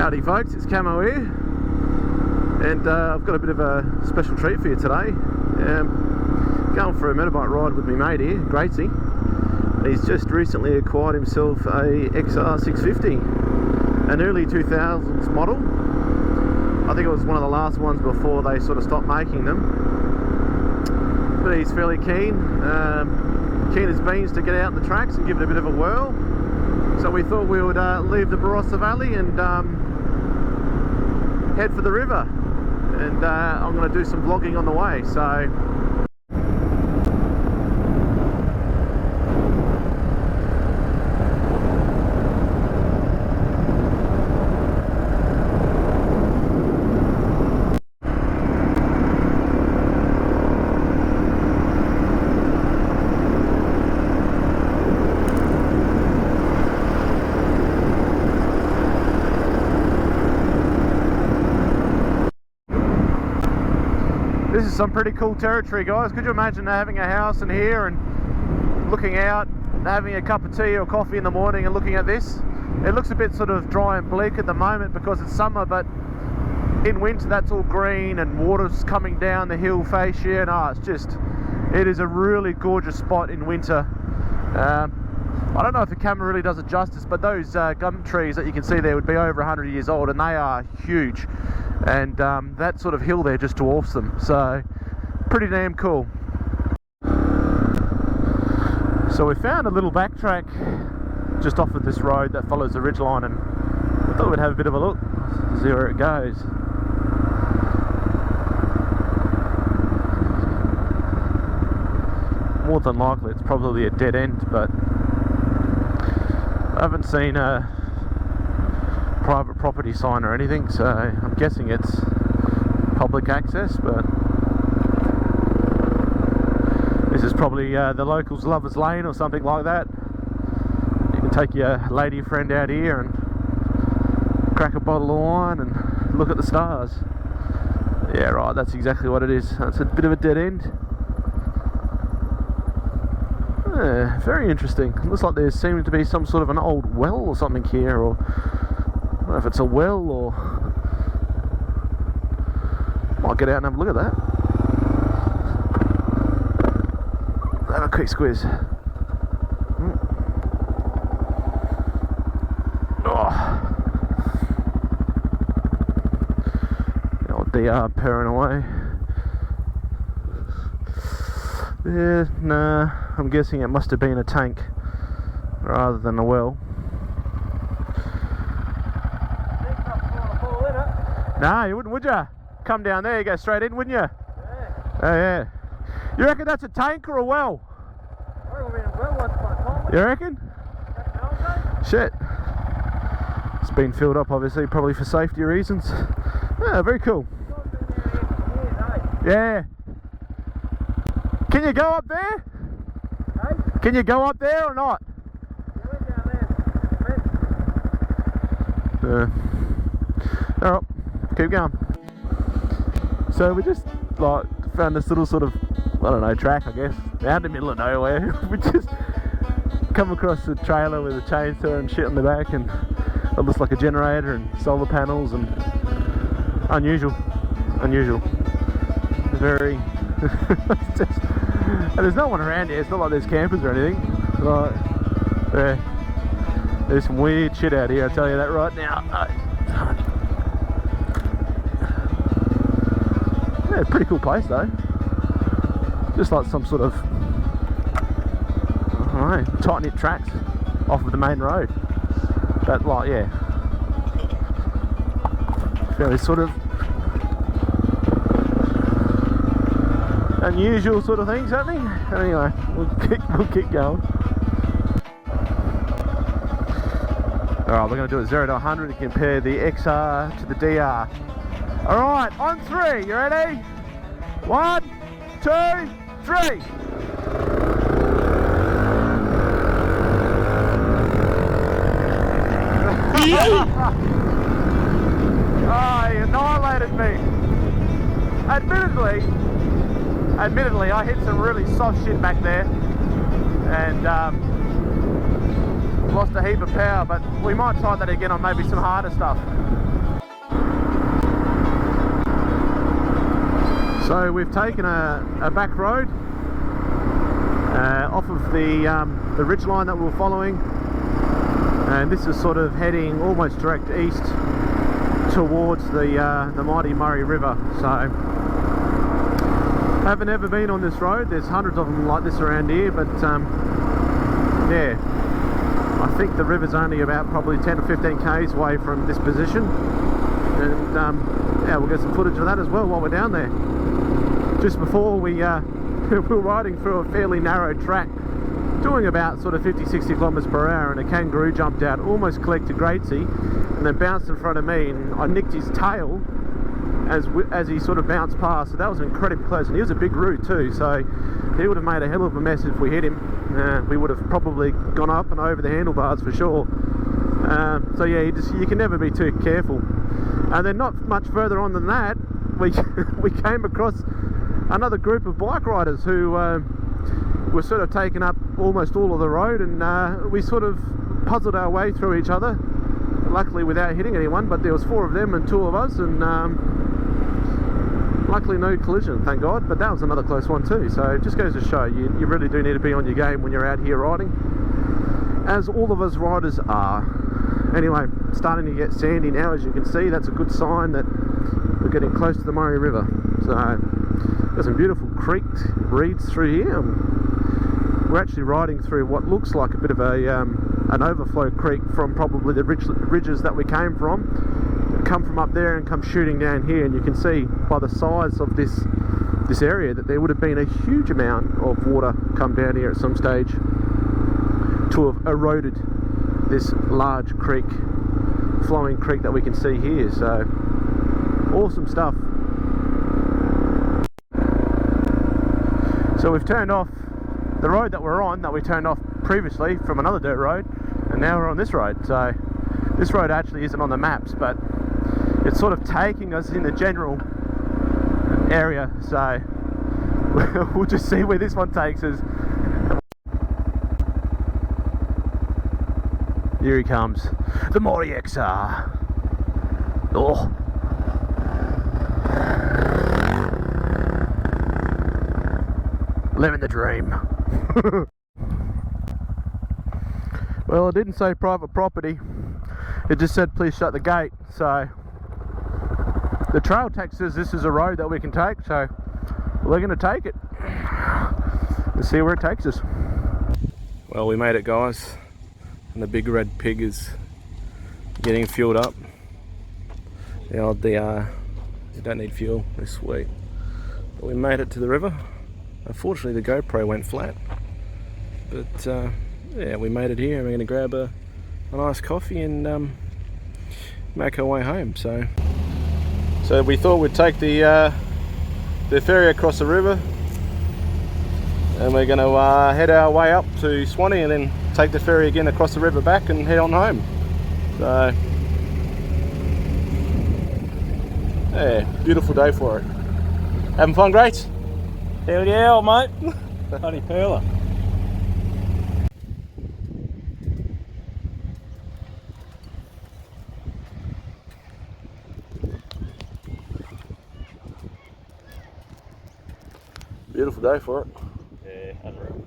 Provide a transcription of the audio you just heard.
Howdy folks, it's Camo here, and I've got a bit of a special treat for you today. Going for a motorbike ride with my mate here, Gratesy. He's just recently acquired himself a XR650, an early 2000s model. I think it was one of the last ones before they sort of stopped making them. But he's fairly keen as beans to get out in the tracks and give it a bit of a whirl. So we thought we would leave the Barossa Valley and head for the river, and I'm going to do some vlogging on the way. So this is some pretty cool territory, guys. Could you imagine having a house in here and looking out, having a cup of tea or coffee in the morning and looking at this? It looks a bit sort of dry and bleak at the moment because it's summer, but in winter that's all green and water's coming down the hill face here. No, it is a really gorgeous spot in winter. I don't know if the camera really does it justice, but those gum trees that you can see there would be over 100 years old, and they are huge. And that sort of hill there just dwarfs them, so pretty damn cool. So we found a little backtrack just off of this road that follows the ridgeline, and I thought we'd have a bit of a look, see where it goes. More than likely it's probably a dead end, but I haven't seen a private property sign or anything, so I'm guessing it's public access. But this is probably the locals' lovers lane or something like that. You can take your lady friend out here and crack a bottle of wine and look at the stars. Yeah, right, that's exactly what it is. It's a bit of a dead end. Yeah, very interesting. Looks like there seems to be some sort of an old well or something here, or I don't know if it's a well or... Might get out and have a look at that. Have a quick squeeze. Oh. The old DR purring away. Yeah, nah, I'm guessing it must have been a tank rather than a well. Nah, you wouldn't, would ya? Come down there, you go straight in, wouldn't you? Yeah. Oh, yeah. You reckon that's a tank or a well? You reckon? Shit. It's been filled up, obviously, probably for safety reasons. Yeah, very cool. Yeah. Can you go up there? Hey? Can you go up there or not? Alright, keep going. So we just like found this little sort of, I don't know, track, I guess, out in the middle of nowhere. We just come across a trailer with a chainsaw and shit on the back, and it looks like a generator and solar panels, and unusual. Very and there's no one around here. It's not like there's campers or anything. Like, yeah, there's some weird shit out here, I'll tell you that right now. Yeah, pretty cool place though. Just like some sort of, I don't know, tight knit tracks off of the main road. But like, yeah, fairly sort of unusual sort of things happening. Anyway, we'll keep going. Alright, we're going to do a 0 to 100 to compare the XR to the DR. Alright, on 3, you ready? 1, 2, 3. Oh, he annihilated me. Admittedly, I hit some really soft shit back there and lost a heap of power, but we might try that again on maybe some harder stuff. So we've taken a back road off of the ridge line that we were following, and this is sort of heading almost direct east towards the mighty Murray River. So I haven't ever been on this road. There's hundreds of them like this around here, but yeah, I think the river's only about probably 10 or 15 k's away from this position, and yeah, we'll get some footage of that as well while we're down there. Just before we we were riding through a fairly narrow track doing about sort of 50-60 kilometers per hour, and a kangaroo jumped out, almost collected Gratesy, and then bounced in front of me, and I nicked his tail as he sort of bounced past. So that was incredibly close, and he was a big root too, so he would have made a hell of a mess if we hit him. We would have probably gone up and over the handlebars for sure. So yeah, you can never be too careful. And then not much further on than that, we came across another group of bike riders who were sort of taking up almost all of the road, and we sort of puzzled our way through each other, luckily without hitting anyone. But there was 4 of them and 2 of us, and luckily no collision, thank God. But that was another close one too, so it just goes to show you really do need to be on your game when you're out here riding, as all of us riders are. Anyway, starting to get sandy now, as you can see. That's a good sign that we're getting close to the Murray River. So there's some beautiful creeks, reeds through here. We're actually riding through what looks like a bit of an overflow creek from probably the ridges that we came from. Come from up there and come shooting down here, and you can see by the size of this area that there would have been a huge amount of water come down here at some stage to have eroded this large creek, flowing creek that we can see here. So awesome stuff. So we've turned off the road that we're on, that we turned off previously from another dirt road, and now we're on this road. So this road actually isn't on the maps, but it's sort of taking us in the general area, so we'll just see where this one takes us. Here he comes, the Mori XR. Oh, living the dream. Well, it didn't say private property, it just said please shut the gate. So the trail text says this is a road that we can take, so we're going to take it. Let's see where it takes us. Well, we made it, guys, and the big red pig is getting fueled up. The old DR, you don't need fuel, it's sweet. But we made it to the river. Unfortunately the GoPro went flat, but yeah, we made it here. We're going to grab a nice coffee and make our way home. So we thought we'd take the ferry across the river, and we're going to head our way up to Swanee and then take the ferry again across the river back and head on home. So yeah, beautiful day for it. Having fun, Grace? Hell yeah, mate. Bloody perler. Beautiful day for it. Yeah, unreal.